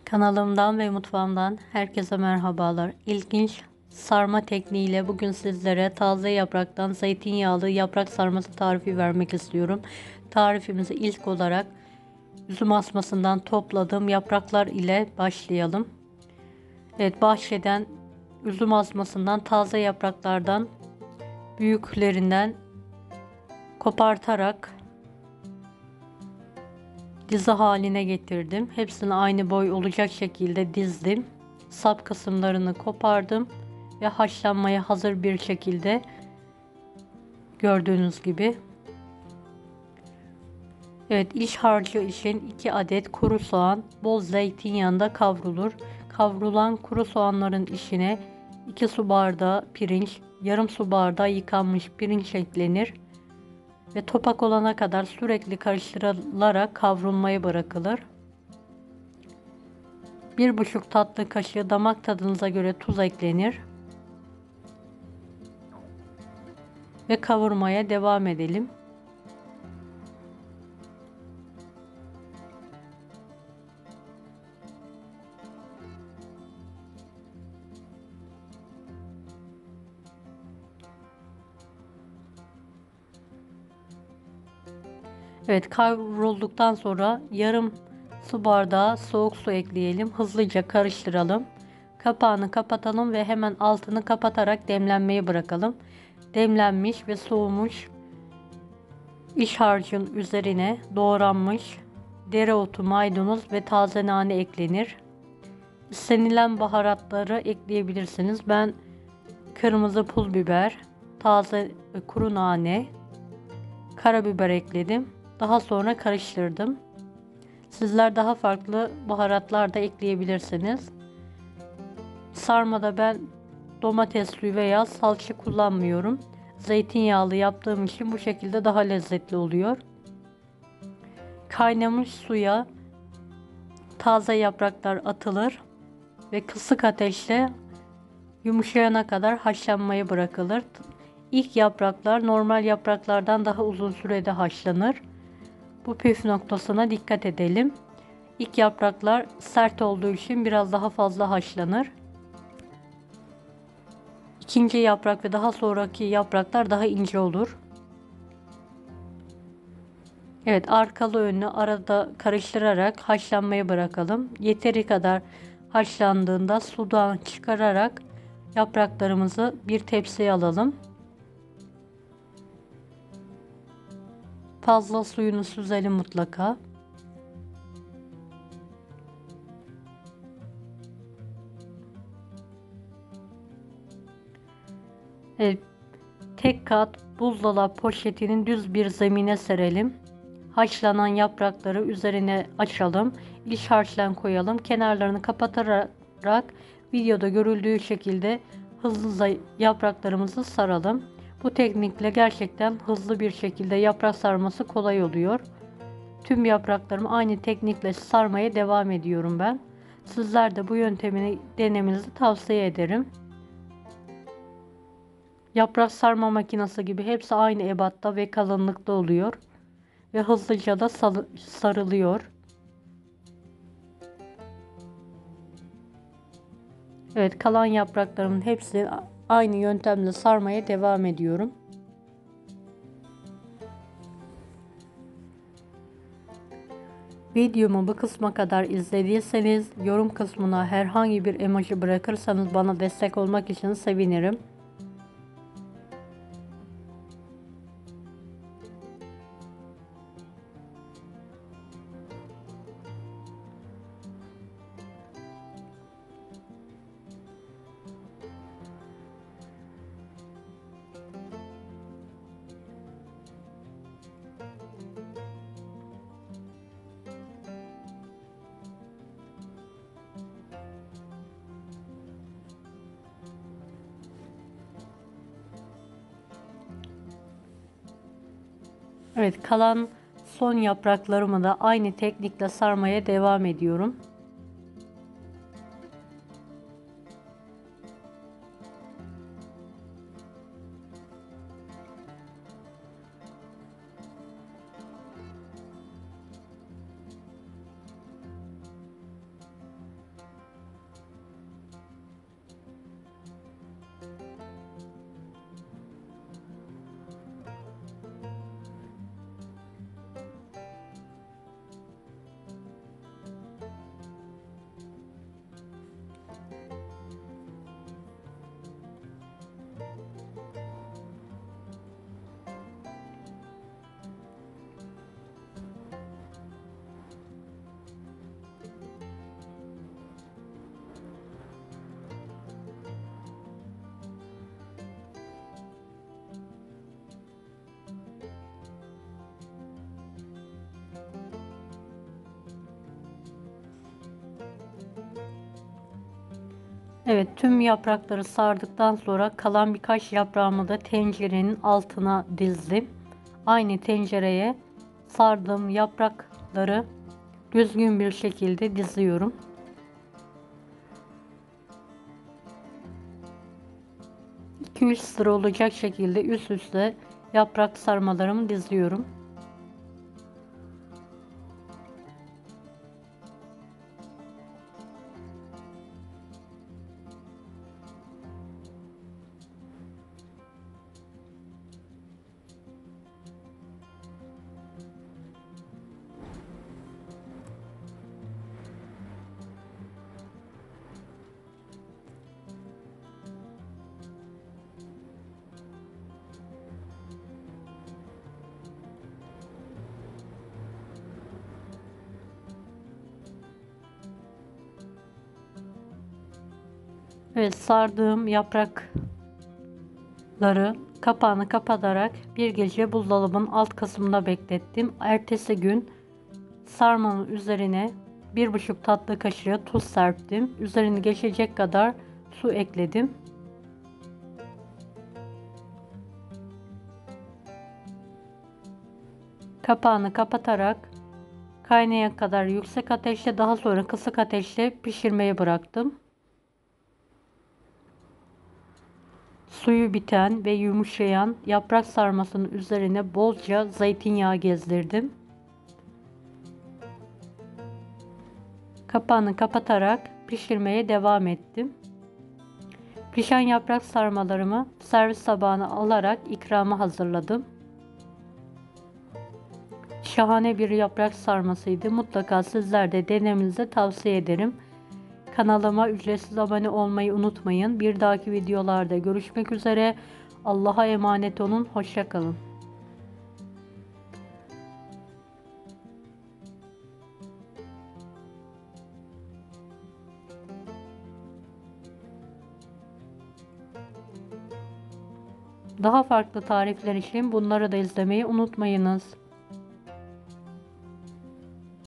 Kanalımdan ve mutfağımdan herkese merhabalar. İlginç sarma tekniğiyle bugün sizlere taze yapraktan zeytinyağlı yaprak sarması tarifi vermek istiyorum. Tarifimizi ilk olarak üzüm asmasından topladığım yapraklar ile başlayalım. Evet, bahçeden üzüm asmasından taze yapraklardan büyüklerinden kopartarak dizi haline getirdim. Hepsini aynı boy olacak şekilde dizdim. Sap kısımlarını kopardım ve haşlanmaya hazır bir şekilde gördüğünüz gibi. Evet, iç harcı için 2 adet kuru soğan bol zeytinyağında kavrulur. Kavrulan kuru soğanların içine 2 su bardağı pirinç, yarım su bardağı yıkanmış pirinç eklenir ve topak olana kadar sürekli karıştırılarak kavrulmaya bırakılır. 1,5 tatlı kaşığı damak tadınıza göre tuz eklenir ve kavurmaya devam edelim. Evet, kavrulduktan sonra yarım su bardağı soğuk su ekleyelim. Hızlıca karıştıralım. Kapağını kapatalım ve hemen altını kapatarak demlenmeye bırakalım. Demlenmiş ve soğumuş iç harcın üzerine doğranmış dereotu, maydanoz ve taze nane eklenir. İstenilen baharatları ekleyebilirsiniz. Ben kırmızı pul biber, taze kuru nane, karabiber ekledim. Daha sonra karıştırdım. Sizler daha farklı baharatlar da ekleyebilirsiniz. Sarmada ben domates suyu veya salça kullanmıyorum. Zeytinyağlı yaptığım için bu şekilde daha lezzetli oluyor. Kaynamış suya taze yapraklar atılır ve kısık ateşte yumuşayana kadar haşlanmaya bırakılır. İlk yapraklar normal yapraklardan daha uzun sürede haşlanır. Bu püf noktasına dikkat edelim. İlk yapraklar sert olduğu için biraz daha fazla haşlanır. İkinci yaprak ve daha sonraki yapraklar daha ince olur. Evet, arkalı önlü arada karıştırarak haşlanmaya bırakalım. Yeteri kadar haşlandığında sudan çıkararak yapraklarımızı bir tepsiye alalım. Fazla suyunu süzelim mutlaka. Evet, tek kat buzdolabı poşetinin düz bir zemine serelim. Haşlanan yaprakları üzerine açalım. İç harçtan koyalım. Kenarlarını kapatarak videoda görüldüğü şekilde hızlıca yapraklarımızı saralım. Bu teknikle gerçekten hızlı bir şekilde yaprak sarması kolay oluyor. Tüm yapraklarımı aynı teknikle sarmaya devam ediyorum ben. Sizler de bu yöntemini denemenizi tavsiye ederim. Yaprak sarma makinesi gibi hepsi aynı ebatta ve kalınlıkta oluyor ve hızlıca da sarılıyor. Evet, kalan yapraklarımın hepsini aynı yöntemle sarmaya devam ediyorum. Videomu bu kısma kadar izlediyseniz yorum kısmına herhangi bir emoji bırakırsanız bana destek olmak için sevinirim. Evet, kalan son yapraklarımı da aynı teknikle sarmaya devam ediyorum. Evet, tüm yaprakları sardıktan sonra kalan birkaç yaprağımı da tencerenin altına dizdim. Aynı tencereye sardığım yaprakları düzgün bir şekilde diziyorum. 2-3 sıra olacak şekilde üst üste yaprak sarmalarımı diziyorum. Evet, sardığım yaprakları kapağını kapatarak bir gece buzdolabının alt kısmında beklettim. Ertesi gün sarmanın üzerine 1,5 tatlı kaşığı tuz serptim. Üzerini geçecek kadar su ekledim. Kapağını kapatarak kaynayana kadar yüksek ateşte, daha sonra kısık ateşte pişirmeye bıraktım. Suyu biten ve yumuşayan yaprak sarmasının üzerine bolca zeytinyağı gezdirdim. Kapağını kapatarak pişirmeye devam ettim. Pişen yaprak sarmalarımı servis tabağına alarak ikramı hazırladım. Şahane bir yaprak sarmasıydı. Mutlaka sizler de denemenizi tavsiye ederim. Kanalıma ücretsiz abone olmayı unutmayın. Bir dahaki videolarda görüşmek üzere. Allah'a emanet olun. Hoşça kalın. Daha farklı tarifler için bunları da izlemeyi unutmayınız.